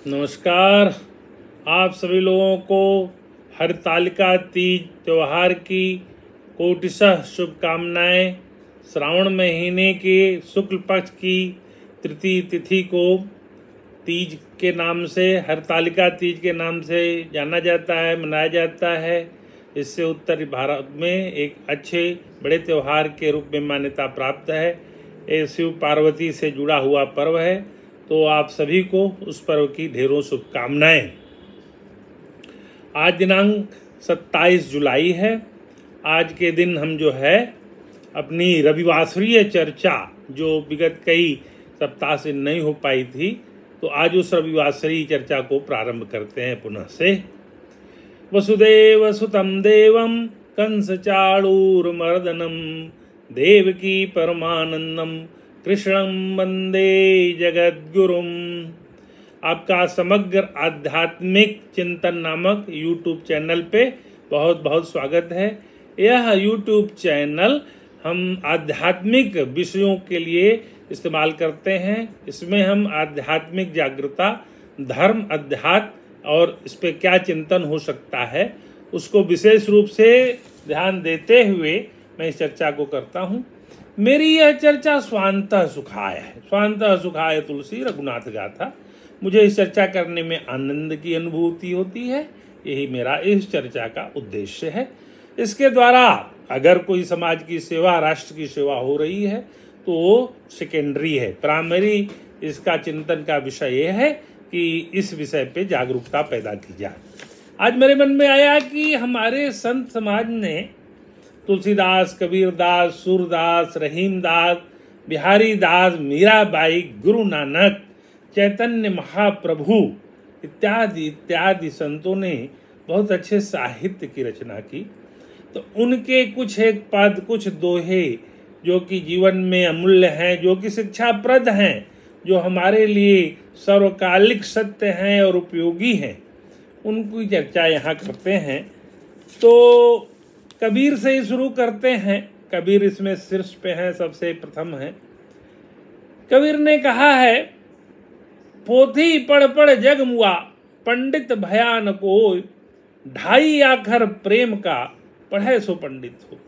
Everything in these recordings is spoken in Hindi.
नमस्कार। आप सभी लोगों को हरतालिका तीज त्यौहार की कोटिशः शुभकामनाएं। श्रावण महीने के शुक्ल पक्ष की तृतीय तिथि को तीज के नाम से, हरतालिका तीज के नाम से जाना जाता है, मनाया जाता है। इससे उत्तरी भारत में एक अच्छे बड़े त्यौहार के रूप में मान्यता प्राप्त है। ये शिव पार्वती से जुड़ा हुआ पर्व है, तो आप सभी को उस पर्व की ढेरों शुभकामनाएं। आज दिनांक 27 जुलाई है। आज के दिन हम जो है अपनी रविवासरीय चर्चा, जो विगत कई सप्ताह से नहीं हो पाई थी, तो आज उस रविवासरीय चर्चा को प्रारंभ करते हैं पुनः से। वसुदेव सुतं देवं कंस चाणूरमर्दनम देवकी परमानंदम कृष्णं वंदे जगद्गुरुम। आपका समग्र आध्यात्मिक चिंतन नामक YouTube चैनल पे बहुत बहुत स्वागत है। यह YouTube चैनल हम आध्यात्मिक विषयों के लिए इस्तेमाल करते हैं। इसमें हम आध्यात्मिक जागरूकता, धर्म, अध्यात्म और इस पे क्या चिंतन हो सकता है उसको विशेष रूप से ध्यान देते हुए मैं इस चर्चा को करता हूँ। मेरी यह चर्चा स्वांतः सुखाय है। स्वांतः सुखाय तुलसी रघुनाथ गाथा। मुझे इस चर्चा करने में आनंद की अनुभूति होती है। यही मेरा इस चर्चा का उद्देश्य है। इसके द्वारा अगर कोई समाज की सेवा, राष्ट्र की सेवा हो रही है तो वो सेकेंडरी है। प्राइमरी इसका चिंतन का विषय यह है कि इस विषय पे जागरूकता पैदा की जाए। आज मेरे मन में आया कि हमारे संत समाज ने तुलसीदास, कबीरदास, सूरदास, रहीमदास, बिहारी दास, मीराबाई, गुरु नानक, चैतन्य महाप्रभु इत्यादि इत्यादि संतों ने बहुत अच्छे साहित्य की रचना की। तो उनके कुछ एक पद, कुछ दोहे जो कि जीवन में अमूल्य हैं, जो कि शिक्षाप्रद हैं, जो हमारे लिए सर्वकालिक सत्य हैं और उपयोगी हैं, उनकी चर्चा यहाँ करते हैं। तो कबीर से ही शुरू करते हैं। कबीर इसमें शीर्ष पे हैं, सबसे प्रथम है। कबीर ने कहा है, पोथी पढ़ पढ़ जग मुआ, पंडित भयान को, ढाई आखर प्रेम का, पढ़े सो पंडित हो।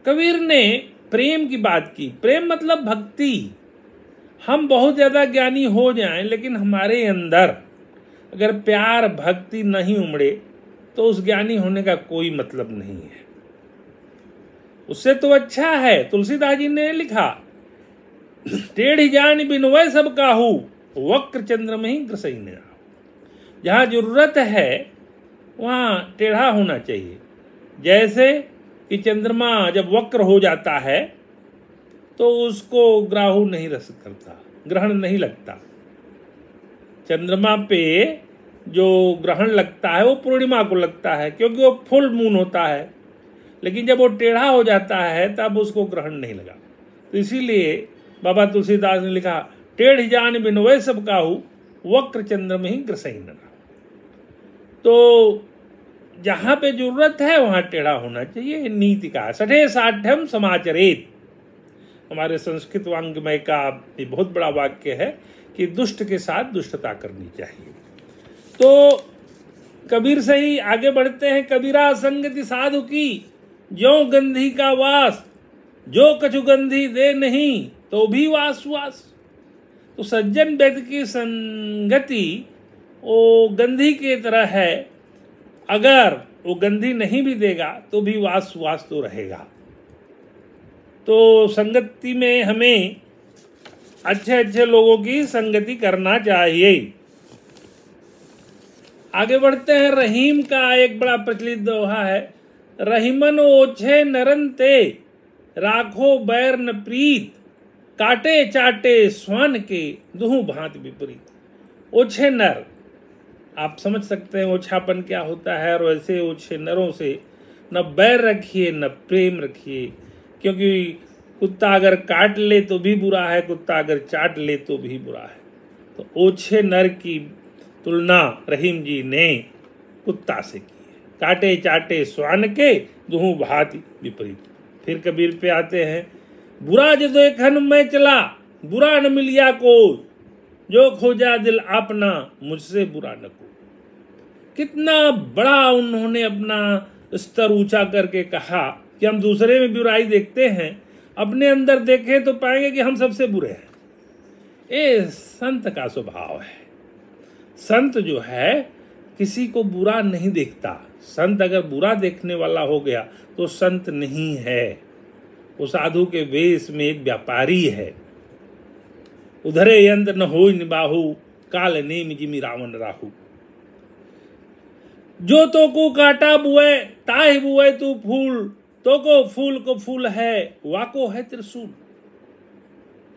कबीर ने प्रेम की बात की। प्रेम मतलब भक्ति। हम बहुत ज्यादा ज्ञानी हो जाएं, लेकिन हमारे अंदर अगर प्यार, भक्ति नहीं उमड़े तो उस ज्ञानी होने का कोई मतलब नहीं है। उससे तो अच्छा है, तुलसीदास जी ने लिखा, टेढ़ी जान बिनवय सब काहू, वक्र चंद्र में ही ग्रसई ने। जहां जरूरत है वहां टेढ़ा होना चाहिए। जैसे कि चंद्रमा जब वक्र हो जाता है तो उसको ग्राहु नहीं रस करता, ग्रहण नहीं लगता। चंद्रमा पे जो ग्रहण लगता है वो पूर्णिमा को लगता है, क्योंकि वो फुल मून होता है। लेकिन जब वो टेढ़ा हो जाता है तब उसको ग्रहण नहीं लगा। तो इसीलिए बाबा तुलसीदास ने लिखा, टेढ़ जान बिनवय सब काहू, वक्र चंद्र में ही ग्रसई न। तो जहां पे जरूरत है वहां टेढ़ा होना चाहिए। नीति का सठे साठ्यम समाचरेत, हमारे संस्कृत वांग्मय का बहुत बड़ा वाक्य है कि दुष्ट के साथ दुष्टता करनी चाहिए। तो कबीर से ही आगे बढ़ते हैं। कबीरा संगति साधु की, ज्यों गंधी का वास, जो कछु गंधी दे नहीं तो भी वास वास। तो सज्जन व्यक्ति की संगति वो गंधी की तरह है। अगर वो गंधी नहीं भी देगा तो भी वास वास तो रहेगा। तो संगति में हमें अच्छे अच्छे लोगों की संगति करना चाहिए। आगे बढ़ते हैं। रहीम का एक बड़ा प्रचलित दोहा है, रहीमन ओछे नरन ते, राखो बैर न प्रीत, काटे चाटे स्वान के, दुहु भांत विपरीत। ओछे नर, आप समझ सकते हैं ओछापन क्या होता है। और वैसे ओछे नरों से न बैर रखिए न प्रेम रखिए, क्योंकि कुत्ता अगर काट ले तो भी बुरा है, कुत्ता अगर चाट ले तो भी बुरा है। तो ओछे नर की तुलना रहीम जी ने कुत्ता से की है। काटे चाटे स्वान के, दुहु भांति विपरीत। फिर कबीर पे आते हैं, बुरा जो देखन में चला, बुरा न मिलिया को, जो खोजा दिल अपना मुझसे बुरा न को। कितना बड़ा उन्होंने अपना स्तर ऊंचा करके कहा कि हम दूसरे में बुराई देखते हैं, अपने अंदर देखें तो पाएंगे कि हम सबसे बुरे हैं। ये संत का स्वभाव है। संत जो है किसी को बुरा नहीं देखता। संत अगर बुरा देखने वाला हो गया तो संत नहीं है, वो साधु के वेश में एक व्यापारी है। उधरे यंत्र न हो निबाहु, काल नेम जिमि रावण राहु। जो तो को काटा बुए ताहि बुए तू फूल, तो को फूल है वाको है त्रिशूल।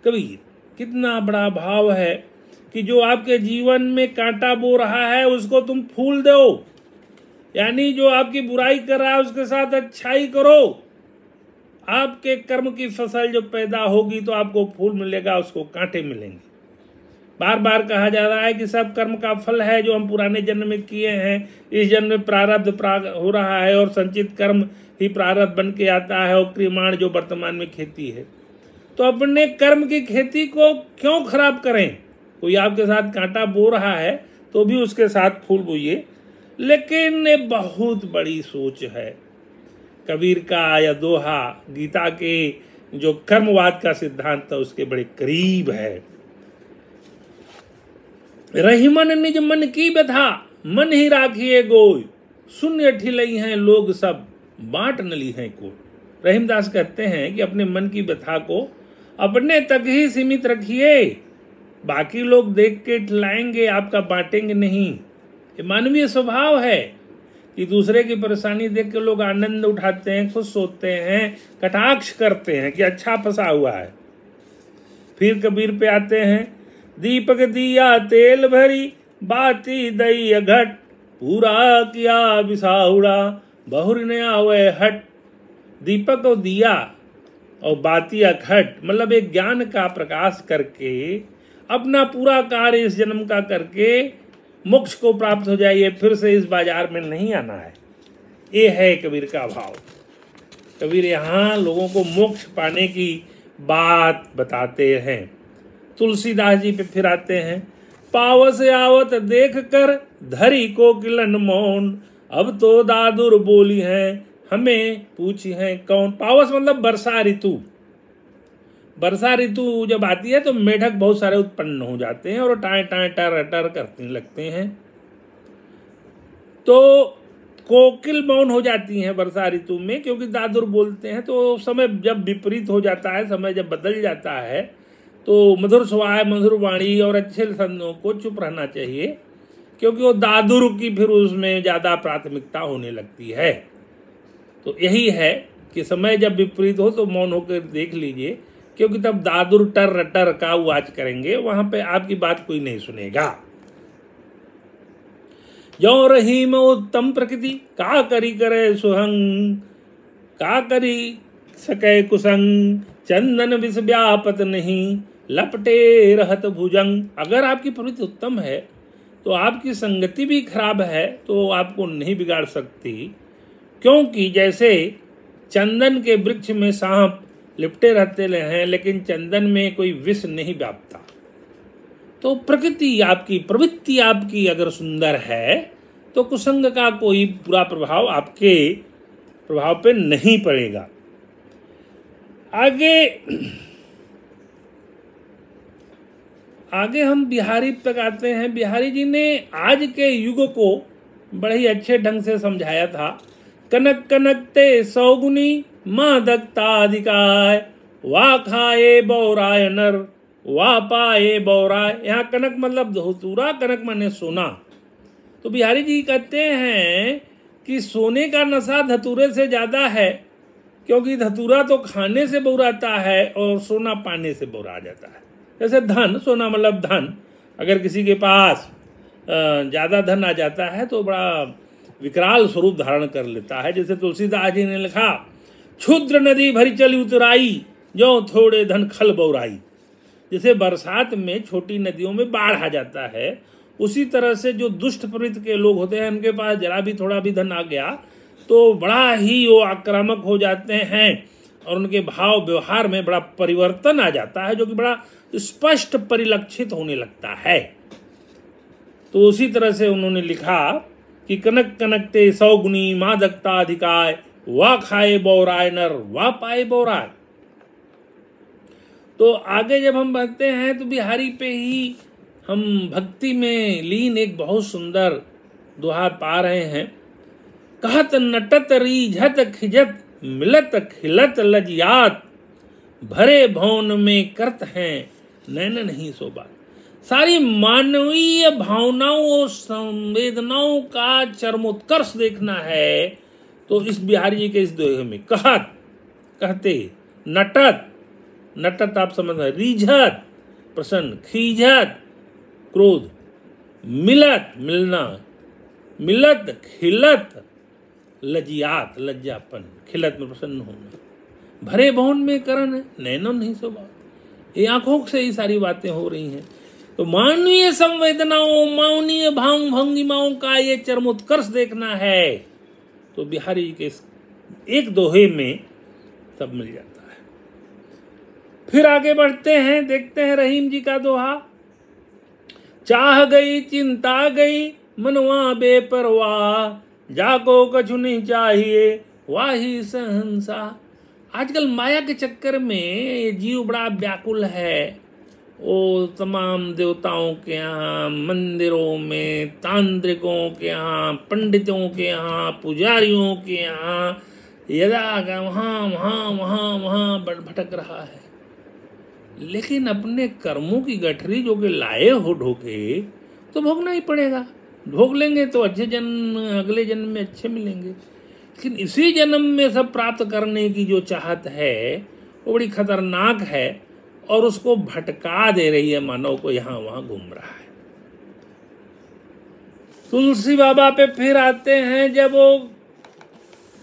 कबीर कितना बड़ा भाव है कि जो आपके जीवन में कांटा बो रहा है उसको तुम फूल दो, यानी जो आपकी बुराई कर रहा है उसके साथ अच्छाई करो। आपके कर्म की फसल जो पैदा होगी तो आपको फूल मिलेगा, उसको कांटे मिलेंगे। बार बार कहा जा रहा है कि सब कर्म का फल है जो हम पुराने जन्म में किए हैं। इस जन्म में प्रारब्ध हो रहा है और संचित कर्म ही प्रारब्ध बन के आता है, और क्रियमाण जो वर्तमान में खेती है। तो अपने कर्म की खेती को क्यों खराब करें? कोई आपके साथ कांटा बो रहा है तो भी उसके साथ फूल बोइए। लेकिन ये बहुत बड़ी सोच है। कबीर का यह दोहा गीता के जो कर्मवाद का सिद्धांत था उसके बड़े करीब है। रहीमन निज मन की व्यथा, मन ही राखिए गोय, शून्य ठिलई हैं लोग सब, बांट न ली हैं कोई। रहीमदास कहते हैं कि अपने मन की व्यथा को अपने तक ही सीमित रखिए, बाकी लोग देख के ठिलाएंगे, आपका बांटेंगे नहीं। ये मानवीय स्वभाव है कि दूसरे की परेशानी देख के लोग आनंद उठाते हैं, खुश होते हैं, कटाक्ष करते हैं कि अच्छा फंसा हुआ है। फिर कबीर पे आते हैं, दीपक दिया तेल भरी, बाती दई घट, पूरा किया बिसाहुड़ा, बहुर ने आवे हट। दीपक और दिया और बाती घट मतलब एक ज्ञान का प्रकाश करके अपना पूरा कार्य इस जन्म का करके मोक्ष को प्राप्त हो जाइए, फिर से इस बाजार में नहीं आना है। ये है कबीर का भाव। कबीर यहाँ लोगों को मोक्ष पाने की बात बताते हैं। तुलसीदास जी पे फिर आते हैं, पावस आवत देख कर धरी को किलन मौन, अब तो दादुर बोली हैं हमें पूछी हैं कौन। पावस मतलब वर्षा ऋतु। वर्षा ऋतु जब आती है तो मेढक बहुत सारे उत्पन्न हो जाते हैं और टाए टाए टर टर करने लगते हैं, तो कोकिल मौन हो जाती हैं वर्षा ऋतु में, क्योंकि दादुर बोलते हैं। तो समय जब विपरीत हो जाता है, समय जब बदल जाता है, तो मधुर स्वाय मधुर वाणी और अच्छे संतों को चुप रहना चाहिए, क्योंकि वो दादुर की फिर उसमें ज़्यादा प्राथमिकता होने लगती है। तो यही है कि समय जब विपरीत हो तो मौन होकर देख लीजिए, क्योंकि तब दादुर टर रटर का आवाज करेंगे, वहां पे आपकी बात कोई नहीं सुनेगा। जो रहीम उत्तम प्रकृति, का करी करे सुहंग, का करी सके कुसंग, चंदन विष व्यापत नहीं, लपटे रहत भुजंग। अगर आपकी प्रवृत्ति उत्तम है तो आपकी संगति भी खराब है तो आपको नहीं बिगाड़ सकती, क्योंकि जैसे चंदन के वृक्ष में सांप लिपटे रहते हैं लेकिन चंदन में कोई विष नहीं व्यापता। तो प्रकृति आपकी, प्रवृत्ति आपकी अगर सुंदर है तो कुसंग का कोई बुरा प्रभाव आपके प्रभाव पे नहीं पड़ेगा। आगे हम बिहारी तक आते हैं। बिहारी जी ने आज के युग को बड़े ही अच्छे ढंग से समझाया था। कनक कनकते सौगुनी, मादकता अधिकाय, वा खाए बौराय नर, वा पाए बौराय। यहाँ कनक मतलब धतूरा, कनक माने सोना। तो बिहारी जी कहते हैं कि सोने का नशा धतूरे से ज़्यादा है, क्योंकि धतूरा तो खाने से बौराता है और सोना पाने से बौरा जाता है। जैसे धन, सोना मतलब धन, अगर किसी के पास ज़्यादा धन आ जाता है तो बड़ा विकराल स्वरूप धारण कर लेता है। जैसे तुलसीदास जी ने लिखा, क्षुद्र नदी भरी चली उतराई, जो थोड़े धन खल बौराई। जैसे बरसात में छोटी नदियों में बाढ़ आ जाता है, उसी तरह से जो दुष्ट प्रवृत्ति के लोग होते हैं उनके पास जरा भी थोड़ा भी धन आ गया तो बड़ा ही वो आक्रामक हो जाते हैं और उनके भाव व्यवहार में बड़ा परिवर्तन आ जाता है, जो कि बड़ा स्पष्ट परिलक्षित होने लगता है। तो उसी तरह से उन्होंने लिखा कि कनक कनकते 100 गुनी मादकता अधिकाय, वाह खाए बौराय नर वाह पाए बौराय। तो आगे जब हम बढ़ते हैं तो बिहारी पे ही हम भक्ति में लीन एक बहुत सुंदर दोहा पा रहे हैं। कहत नटत रीझत खिजत मिलत खिलत लजियात, भरे भवन में करत हैं नैन नहीं सोबात। सारी मानवीय भावनाओं और संवेदनाओं का चरमोत्कर्ष देखना है तो इस बिहारी जी के इस दोहे में कहत कहते, नटत नटत आप समझ रहे, रीझत प्रसन्न, खीझत क्रोध, मिलत मिलना, मिलत खिलत लजियात लज्जापन, खिलत में प्रसन्न होना, भरे भवन में करण है नैनो नहीं सोबा। ये आंखों से ही सारी बातें हो रही हैं। तो मानवीय संवेदनाओं मानवीय भाव भंगिमाओं का ये चरमोत्कर्ष देखना है तो बिहारी जी के एक दोहे में सब मिल जाता है। फिर आगे बढ़ते हैं, देखते हैं रहीम जी का दोहा। चाह गई चिंता गई मनवा बेपरवाह, जाको कछु नहीं चाहिए वाही सहंसा। आजकल माया के चक्कर में ये जीव बड़ा व्याकुल है। वो तमाम देवताओं के यहाँ, मंदिरों में, तांत्रिकों के यहाँ, पंडितों के यहाँ, पुजारियों के यहाँ, यदा वहाँ वहाँ वहाँ वहाँ भटक रहा है। लेकिन अपने कर्मों की गठरी जो कि लाए हो ढोके तो भोगना ही पड़ेगा। भोग लेंगे तो अच्छे जन्म, अगले जन्म में अच्छे मिलेंगे। लेकिन इसी जन्म में सब प्राप्त करने की जो चाहत है वो बड़ी खतरनाक है और उसको भटका दे रही है मानव को, यहाँ वहाँ घूम रहा है। तुलसी बाबा पे फिर आते हैं। जब वो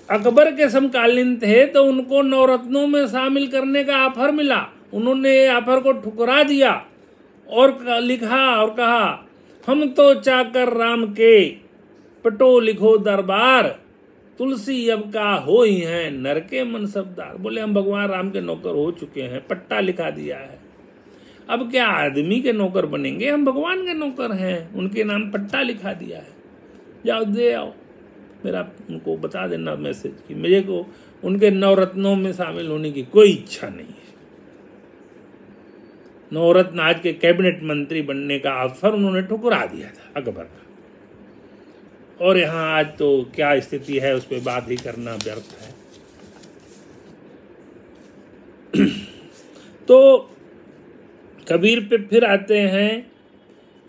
अकबर के समकालीन थे तो उनको नवरत्नों में शामिल करने का ऑफर मिला। उन्होंने ऑफर को ठुकरा दिया और लिखा और कहा, हम तो चाकर राम के पटो लिखो दरबार, तुलसी अब का हो ही हैं नर के मनसबदार। बोले हम भगवान राम के नौकर हो चुके हैं, पट्टा लिखा दिया है, अब क्या आदमी के नौकर बनेंगे, हम भगवान के नौकर हैं, उनके नाम पट्टा लिखा दिया है, जाओ दे आओ। मेरा उनको बता देना मैसेज कि मेरे को उनके नवरत्नों में शामिल होने की कोई इच्छा नहीं है। नवरत्न आज के कैबिनेट मंत्री बनने का ऑफर उन्होंने ठुकरा दिया था अकबर का। और यहाँ आज तो क्या स्थिति है उस पर बात ही करना व्यर्थ है। तो कबीर पे फिर आते हैं।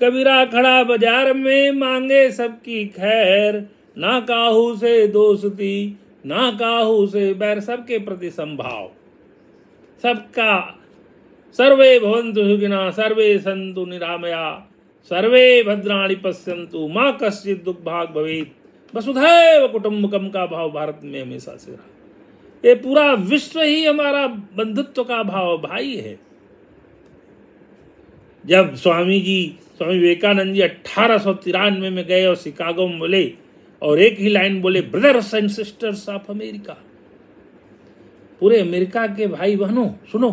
कबीरा खड़ा बाजार में मांगे सबकी खैर, ना काहू से दोस्ती ना काहू से बैर। सबके प्रति संभाव, सबका सर्वे भवन्तु सुखिनः सर्वे सन्तु निरामया सर्वे भद्राणि पश्यन्तु माँ कश्चित् दुर्भाग् भवेत् वसुधैव कुटुम्बकम का भाव भारत में हमेशा से रहा। ये पूरा विश्व ही हमारा बंधुत्व का भाव भाई है। जब स्वामी विवेकानंद जी 1893 में गए और शिकागो में बोले और एक ही लाइन बोले, brothers and sisters of America, पूरे अमेरिका के भाई बहनों सुनो।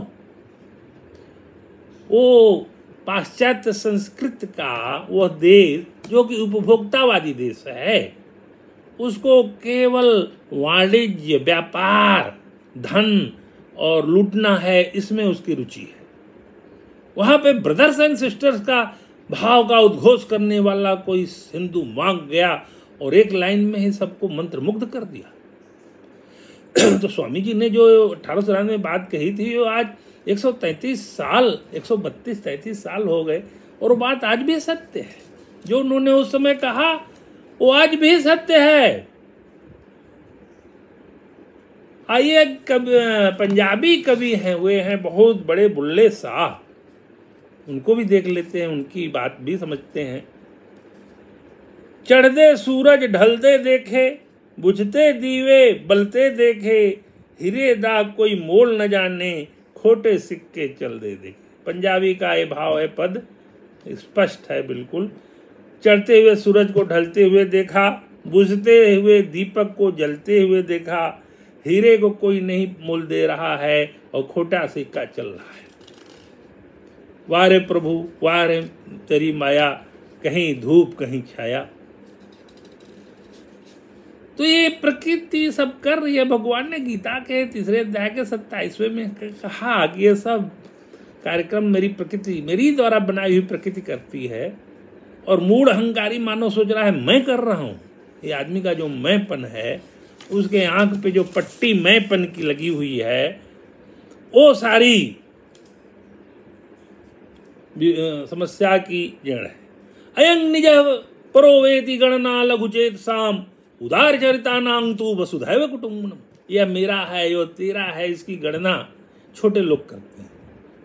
वो पाश्चात्य संस्कृत का वह देश जो कि उपभोक्तावादी देश है, उसको केवल वाणिज्य, व्यापार, धन और लूटना है, इसमें उसकी रुचि है। वहां पे ब्रदर्स एंड सिस्टर्स का भाव का उद्घोष करने वाला कोई हिंदू मांग गया और एक लाइन में ही सबको मंत्रमुग्ध कर दिया। तो स्वामी जी ने जो 1893 में बात कही थी, वो आज 132 साल हो गए और वो बात आज भी सत्य है। जो उन्होंने उस समय कहा वो आज भी सत्य है। आइए पंजाबी कवि हैं, वे हैं बहुत बड़े बुल्ले शाह, उनको भी देख लेते हैं, उनकी बात भी समझते हैं। चढ़ते सूरज ढलते देखे, बुझते दीवे बलते देखे, हीरे दाग कोई मोल न जाने, खोटे सिक्के चल दे देखे। पंजाबी का ये भाव है, पद स्पष्ट है बिल्कुल। चढ़ते हुए सूरज को ढलते हुए देखा, बुझते हुए दीपक को जलते हुए देखा, हीरे को कोई नहीं मोल दे रहा है और खोटा सिक्का चल रहा है। वारे प्रभु वारे तेरी माया, कहीं धूप कहीं छाया। तो ये प्रकृति सब कर रही है। भगवान ने गीता के 3 अध्याय के 27वें में कहा कि ये सब कार्यक्रम मेरी प्रकृति, मेरी द्वारा बनाई हुई प्रकृति करती है। और मूढ़ अहंकारी मानव सोच रहा है मैं कर रहा हूं। ये आदमी का जो मैंपन है, उसके आंख पे जो पट्टी मैंपन की लगी हुई है, वो सारी समस्या की जड़ है। अयं निज परोवेति गणना लघुचेत साम उदार चरिता नांग तू वसुधैव कुटुंबनम। यह मेरा है, यो तेरा है, इसकी गणना छोटे लोग करते हैं।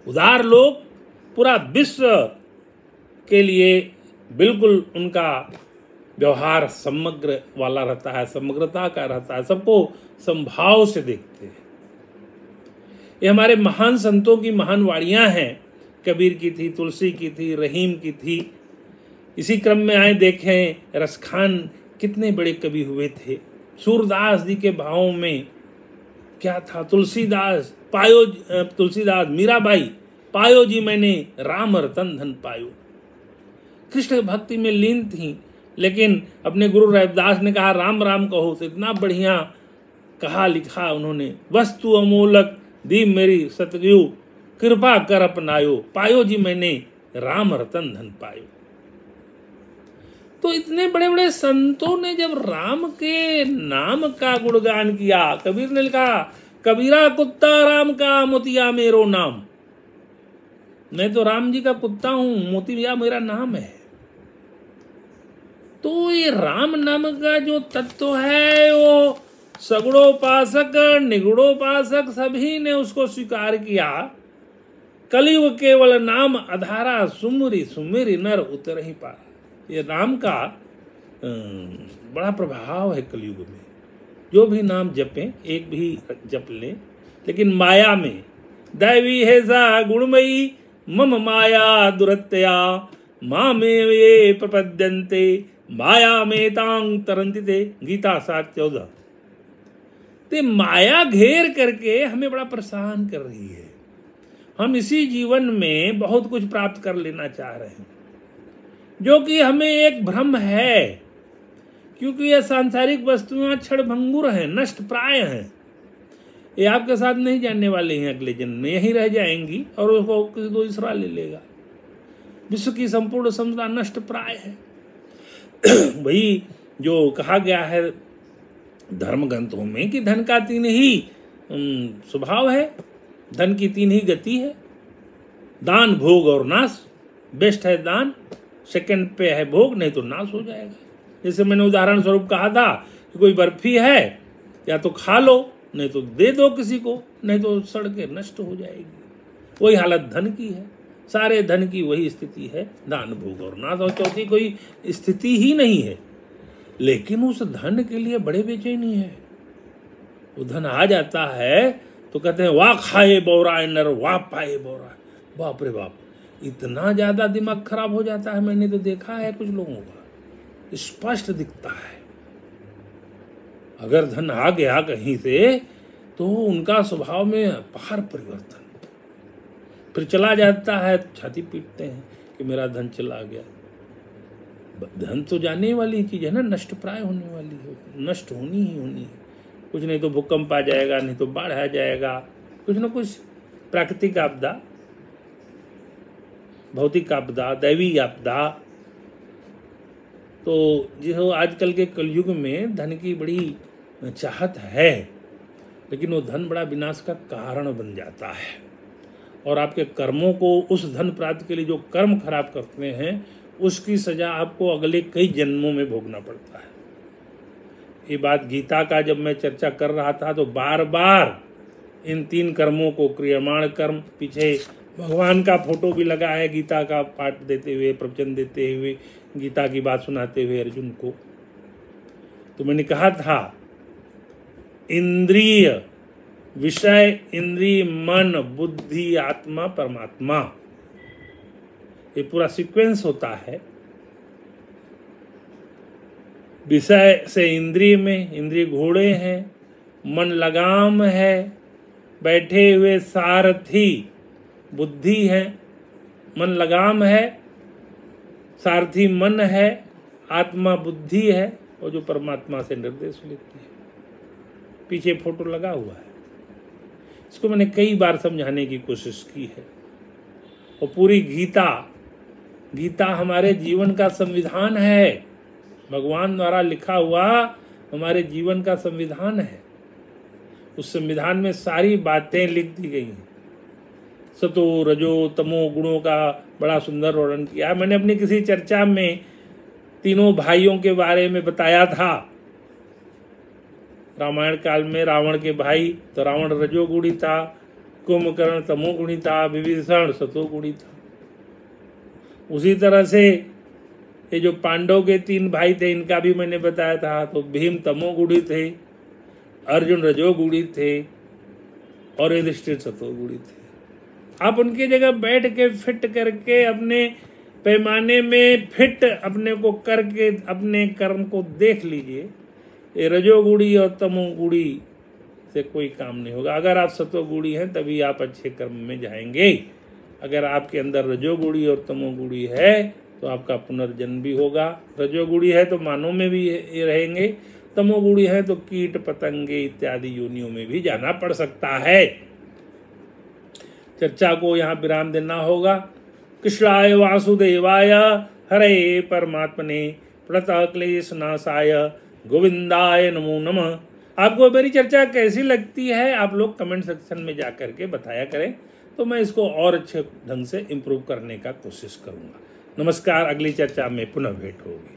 उदार लोग पूरा विश्व के लिए बिल्कुल उनका व्यवहार समग्र वाला रहता है, समग्रता का रहता है, सबको संभाव से देखते हैं। ये हमारे महान संतों की महान वाणियां हैं। कबीर की थी, तुलसी की थी, रहीम की थी। इसी क्रम में आए देखें रसखान कितने बड़े कवि हुए थे। सूरदास जी के भावों में क्या था। तुलसीदास मीराबाई पायो जी मैंने राम रतन धन पायो। कृष्ण भक्ति में लीन थी, लेकिन अपने गुरु रविदास ने कहा राम राम कहो, तो इतना बढ़िया कहा लिखा उन्होंने। वस्तु अमोलक दी मेरी सतगुरु, कृपा कर अपनायो, पायो जी मैंने राम रतन धन पायो। तो इतने बड़े बड़े संतों ने जब राम के नाम का गुणगान किया, कबीर ने लिखा कबीरा कुत्ता राम का मोतिया मेरो नाम। मैं तो राम जी का कुत्ता हूं, मोतिया मेरा नाम है। तो ये राम नाम का जो तत्व है, वो सगुणोपासक निगुणोपासक सभी ने उसको स्वीकार किया। कलियुग केवल नाम अधारा, सुमरी सुमेरी नर उतर ही पारा। ये नाम का बड़ा प्रभाव है कलयुग में। जो भी नाम जपें, एक भी जप लें, लेकिन माया में दैवी है सा गुणमयी मम माया दुरत्या माँ में ये प्रपद्यन्ते माया में तांग तरंति ते। गीता 7:14। ते माया घेर करके हमें बड़ा परेशान कर रही है। हम इसी जीवन में बहुत कुछ प्राप्त कर लेना चाह रहे हैं, जो कि हमें एक भ्रम है, क्योंकि ये सांसारिक वस्तुएं क्षणभंगुर हैं, नष्ट प्राय हैं। ये आपके साथ नहीं जानने वाले हैं, अगले जन्म में यहीं रह जाएंगी और उसको किसी दूसरा ले लेगा। विश्व की संपूर्ण संपदा नष्ट प्राय है। वही जो कहा गया है धर्म ग्रंथों में कि धन का 3 ही स्वभाव है, धन की 3 ही गति है, दान भोग और नाश। बेस्ट है दान, सेकंड पे है भोग, नहीं तो नाश हो जाएगा। जैसे मैंने उदाहरण स्वरूप कहा था कि कोई बर्फी है, या तो खा लो, नहीं तो दे दो किसी को, नहीं तो सड़ के नष्ट हो जाएगी। वही हालत धन की है, सारे धन की वही स्थिति है, दान भोग और नाश। और चौथी कोई स्थिति ही नहीं है। लेकिन उस धन के लिए बड़े बेचैनी है। वो धन आ जाता है तो कहते हैं वाह खाए बोरा नर, वाह पाए बोरा। बाप रे बाप, इतना ज्यादा दिमाग खराब हो जाता है। मैंने तो देखा है कुछ लोगों का, स्पष्ट दिखता है। अगर धन आ गया कहीं से तो उनका स्वभाव में अपार परिवर्तन, फिर चला जाता है, छाती पीटते हैं कि मेरा धन चला गया। धन तो जाने वाली चीज है ना, नष्ट प्राय होने वाली है, नष्ट होनी ही होनी है। कुछ नहीं तो भूकंप आ जाएगा, नहीं तो बाढ़ आ जाएगा, कुछ न कुछ प्राकृतिक आपदा, भौतिक आपदा, दैवी आपदा। तो जो आजकल के कलयुग में धन की बड़ी चाहत है, लेकिन वो धन बड़ा विनाश का कारण बन जाता है। और आपके कर्मों को, उस धन प्राप्ति के लिए जो कर्म खराब करते हैं, उसकी सजा आपको अगले कई जन्मों में भोगना पड़ता है। ये बात गीता का जब मैं चर्चा कर रहा था तो बार बार इन 3 कर्मों को, क्रियमाण कर्म, पीछे भगवान का फोटो भी लगा है गीता का पाठ देते हुए, प्रवचन देते हुए, गीता की बात सुनाते हुए अर्जुन को। तो मैंने कहा था इंद्रिय, विषय, इंद्रिय, मन, बुद्धि, आत्मा, परमात्मा, ये पूरा सीक्वेंस होता है। विषय से इंद्रिय में, इंद्रिय घोड़े हैं, मन लगाम है, बैठे हुए सारथी बुद्धि है, मन लगाम है, सारथी मन है, आत्मा बुद्धि है, और जो परमात्मा से निर्देश लेती है। पीछे फोटो लगा हुआ है। इसको मैंने कई बार समझाने की कोशिश की है। और पूरी गीता हमारे जीवन का संविधान है, भगवान द्वारा लिखा हुआ हमारे जीवन का संविधान है। उस संविधान में सारी बातें लिख दी गई हैं। सतो रजो तमो गुणों का बड़ा सुंदर वर्णन किया। मैंने अपनी किसी चर्चा में तीनों भाइयों के बारे में बताया था। रामायण काल में रावण के भाई, तो रावण रजोगुणी था, कुंभकर्ण तमोगुणी था, विभीषण सतोगुणी था। उसी तरह से ये जो पांडव के 3 भाई थे, इनका भी मैंने बताया था। तो भीम तमोगुणी थे, अर्जुन रजोगुणी थे, और युधिष्ठिर सतोगुणी थे। आप उनकी जगह बैठ के फिट करके अपने पैमाने में फिट अपने को करके अपने कर्म को देख लीजिए। ये रजोगुणी और तमोगुणी से कोई काम नहीं होगा। अगर आप सतोगुणी हैं तभी आप अच्छे कर्म में जाएंगे। अगर आपके अंदर रजोगुणी और तमोगुणी है तो आपका पुनर्जन्म भी होगा। रजोगुणी है तो मानव में भी रहेंगे, तमोगुणी है तो कीट पतंगे इत्यादि योनियों में भी जाना पड़ सकता है। चर्चा को यहाँ विराम देना होगा। कृष्णाय वासुदेवाय हरे परमात्मने प्रणतः क्लेशनाशाय गोविंदाय नमो नमः। आपको मेरी चर्चा कैसी लगती है आप लोग कमेंट सेक्शन में जा करके बताया करें, तो मैं इसको और अच्छे ढंग से इम्प्रूव करने का कोशिश करूँगा। नमस्कार, अगली चर्चा में पुनः भेंट होगी।